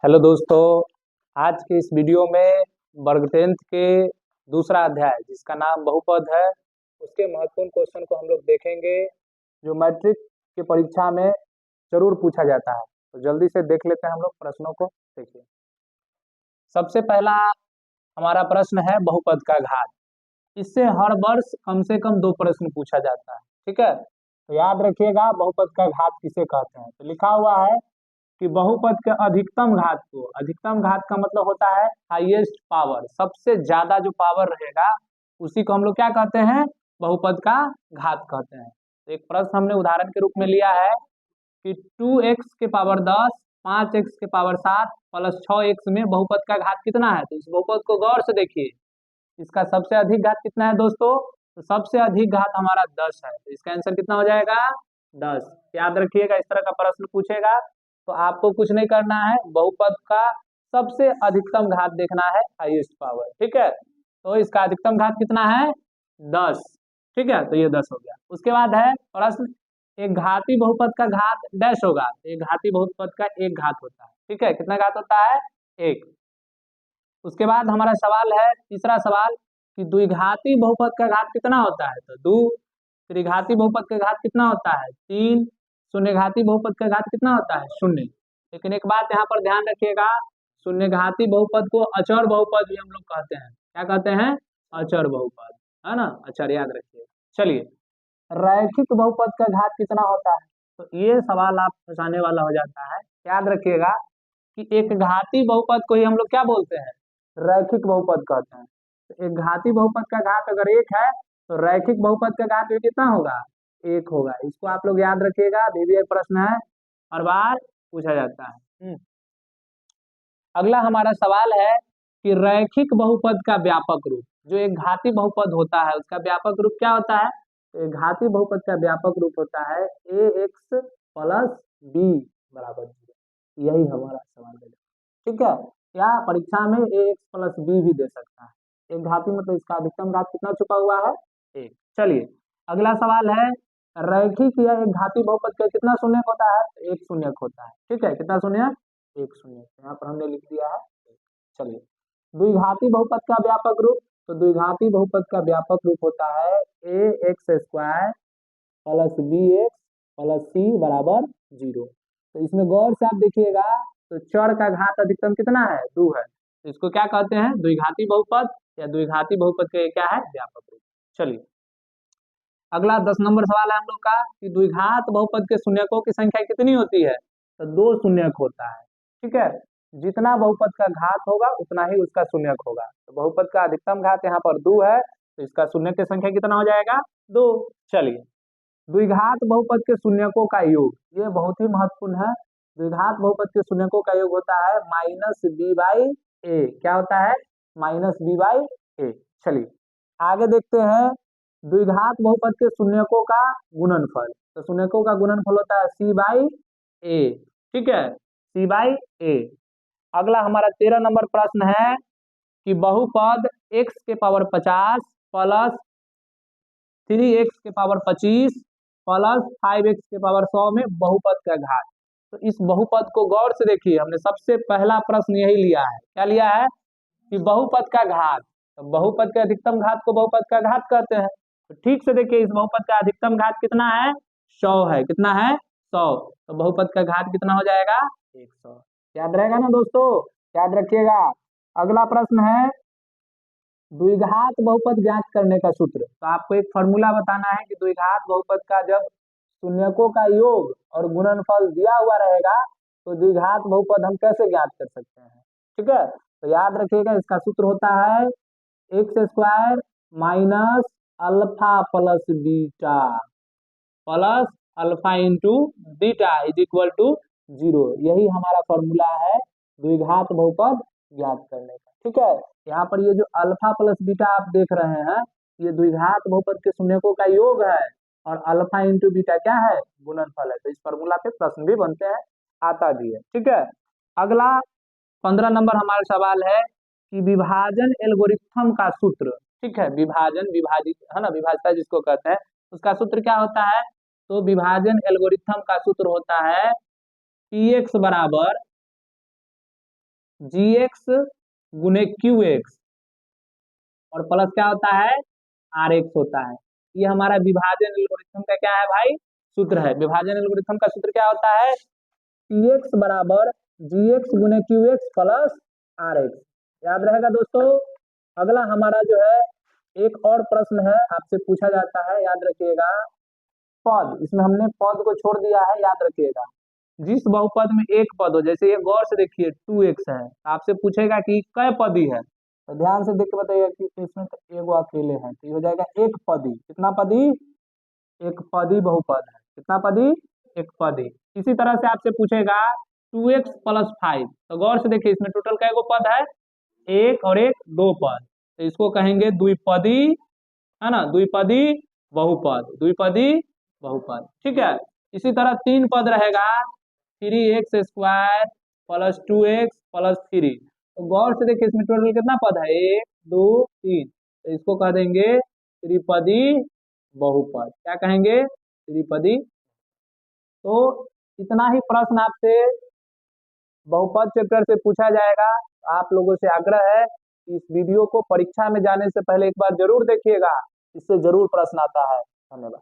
Hello दोस्तों। आज के इस वीडियो में वर्ग 10th के दूसरा अध्याय जिसका नाम बहुपद है उसके महत्वपूर्ण क्वेश्चन को हम लोग देखेंगे जो मैट्रिक की परीक्षा में जरूर पूछा जाता है। तो जल्दी से देख लेते हैं हम लोग प्रश्नों को। देखिए, सबसे पहला हमारा प्रश्न है बहुपद का घात। इससे हर वर्ष कम से कम 2 प्रश्न पूछा जाता है। ठीक है, तो याद रखिएगा बहुपद का घात किसे कहते हैं। तो लिखा हुआ है कि बहुपद के अधिकतम घात को, अधिकतम घात का मतलब होता है हाईएस्ट पावर, सबसे ज्यादा जो पावर रहेगा उसी को हम लोग क्या कहते हैं, बहुपद का घात कहते हैं। तो एक प्रश्न हमने उदाहरण के रूप में लिया है कि 2x के पावर 10, 5x के पावर 7 प्लस 6x में बहुपद का घात कितना है। तो इस बहुपद को गौर से देखिए, इसका सबसे अधिक घात कितना है दोस्तों। तो सबसे अधिक घात हमारा 10 है, तो इसका आंसर कितना हो जाएगा 10। याद रखिएगा, इस तरह का प्रश्न पूछेगा तो आपको कुछ नहीं करना है, बहुपद का सबसे अधिकतम घात देखना है, हाईएस्ट पावर। ठीक है, तो इसका अधिकतम घात कितना है 10। ठीक है, तो ये 10 हो गया। उसके बाद है प्रश्न, एक घाती बहुपद का घात डैश होगा। एक घाती बहुपद का एक घात होता है। ठीक है, कितना घात होता है, एक। उसके बाद हमारा सवाल है, तीसरा सवाल, कि द्विघाती बहुपद का घात कितना होता है। तो 2। त्रिघाती बहुपद का घात कितना होता है 3। शून्यघाती बहुपद का घात कितना होता है 0। लेकिन एक बात यहाँ पर ध्यान रखिएगा, शून्यघाती बहुपद को अचर बहुपद भी हम लोग कहते हैं। क्या कहते हैं, अचर बहुपद, है ना, अचर, याद रखिएगा। चलिए, रैखिक बहुपद का घात कितना होता है। तो ये सवाल आप फंसाने वाला हो जाता है। याद रखिएगा कि एक घाती बहुपद को ही हम लोग क्या बोलते हैं, रैखिक बहुपद कहते हैं। तो एक घाती बहुपद का घात अगर एक है तो रैखिक बहुपद का घात भी कितना होगा, एक होगा। इसको आप लोग याद रखिएगा, अभी भी एक प्रश्न है, हर बार पूछा जाता है। अगला हमारा सवाल है कि रैखिक बहुपद का व्यापक रूप, जो एक घाती बहुपद होता है उसका व्यापक रूप क्या होता है। तो एक घाती बहुपद का व्यापक रूप होता है ax प्लस b बराबर 0। यही हमारा सवाल है। ठीक है, या परीक्षा में ax प्लस b भी दे सकता है। एक घाती मतलब इसका अधिकतम घात कितना छुपा हुआ है, एक। चलिए, अगला सवाल है, रैखिक या एक घाती बहुपद का कितना शून्यक होता है। तो एक शून्यक होता है। ठीक है, कितना शून्यक, एक शून्यक। यहाँ पर हमने लिख दिया है एक। चलिए, द्विघाती बहुपद का व्यापक रूप। तो द्विघाती बहुपद का व्यापक रूप होता है ax² plus bx plus c बराबर 0। तो इसमें गौर से आप देखिएगा, तो चर का घात अधिकतम कितना है 2 है। तो इसको क्या कहते हैं, द्विघाती बहुपद, या द्विघाती बहुपद का क्या है, व्यापक रूप। चलिए, अगला 10 नंबर सवाल है हम लोग का कि द्विघात बहुपद के शून्यकों की संख्या कितनी होती है। तो 2 शून्यक होता है। ठीक है, जितना बहुपद का घात होगा उतना ही उसका शून्यक होगा। तो बहुपद का अधिकतम घात यहाँ पर 2 है, तो इसका शून्यक की संख्या कितना हो जाएगा 2। चलिए, द्विघात बहुपद के शून्यकों का योग, ये बहुत ही महत्वपूर्ण है। द्विघात बहुपद के शून्यकों का योग होता है -b/a। क्या होता है, -b/a। चलिए, आगे देखते हैं, द्विघात बहुपद के शून्यकों का गुणनफल। तो शून्यकों का गुणनफल होता है c/a। ठीक है, c/a। अगला हमारा 13 नंबर प्रश्न है कि बहुपद x के पावर 50 प्लस 3x के पावर 25 प्लस 5x के पावर 100 में बहुपद का घात। तो इस बहुपद को गौर से देखिए, हमने सबसे पहला प्रश्न यही लिया है। क्या लिया है कि बहुपद का घात। तो बहुपद के अधिकतम घात को बहुपद का घात कहते हैं। तो ठीक से देखिए, इस बहुपद का अधिकतम घात कितना है 100 है। कितना है 100। तो बहुपद का घात कितना हो जाएगा 100। याद रहेगा ना दोस्तों, याद रखिएगा। अगला प्रश्न है, द्विघात बहुपद ज्ञात करने का सूत्र। तो आपको एक फॉर्मूला बताना है कि द्विघात बहुपद का जब शून्यकों का योग और गुणनफल दिया हुआ रहेगा तो द्विघात बहुपद हम कैसे ज्ञात कर सकते हैं। ठीक है, तो याद रखिएगा, इसका सूत्र होता है x² minus alpha plus beta plus alpha into beta is equal to 0। यही हमारा फॉर्मूला है द्विघात बहुपद ज्ञात करने का। ठीक है, यहाँ पर ये जो अल्फा प्लस बीटा आप देख रहे हैं, ये द्विघात बहुपद के शून्यकों का योग है, और अल्फा इंटू बीटा क्या है, गुणनफल है। तो इस फॉर्मूला पे प्रश्न भी बनते हैं, आता भी है। ठीक है, अगला 15 नंबर हमारा सवाल है कि विभाजन एल्गोरिथम का सूत्र। ठीक है, विभाजन, विभाजित है ना, विभाजता जिसको कहते हैं, उसका सूत्र क्या होता है। तो विभाजन एल्गोरिथम का सूत्र होता है px बराबर जी एक्स गुने क्यू एक्स और प्लस क्या होता है आर एक्स होता है। ये हमारा विभाजन एल्गोरिथम का क्या है भाई सूत्र है। विभाजन एल्गोरिथम का सूत्र क्या होता है पी एक्स बराबर जी एक्स गुने Q X plus R X. याद रहेगा दोस्तों। अगला हमारा जो है एक और प्रश्न है आपसे पूछा जाता है याद रखिएगा पद। इसमें हमने पद को छोड़ दिया है याद रखिएगा। जिस बहुपद में एक पद हो जैसे ये गौर से देखिए 2x है आपसे पूछेगा कि कै पदी है तो ध्यान से देख के बताइएगा कि इसमें तो एगो अकेले है तो ये हो जाएगा एक पदी। कितना पदी एक पदी बहुपद है। कितना पदी एक पदी। इसी तरह से आपसे पूछेगा 2x+5 तो गौर से देखिए इसमें टोटल कै गो पद है एक और एक दो पद तो इसको कहेंगे द्विपदी है ना द्विपदी बहुपद द्विपदी बहुपद ठीक है। इसी तरह तीन पद रहेगा 3x² + 2x + 3 तो गौर से देखिए इसमें टोटल कितना पद है एक दो तीन तो इसको कह देंगे त्रिपदी बहुपद। क्या कहेंगे त्रिपदी। तो इतना ही प्रश्न आपसे बहुपद चैप्टर से पूछा जाएगा। आप लोगों से आग्रह है कि इस वीडियो को परीक्षा में जाने से पहले एक बार जरूर देखिएगा इससे जरूर प्रश्न आता है। धन्यवाद।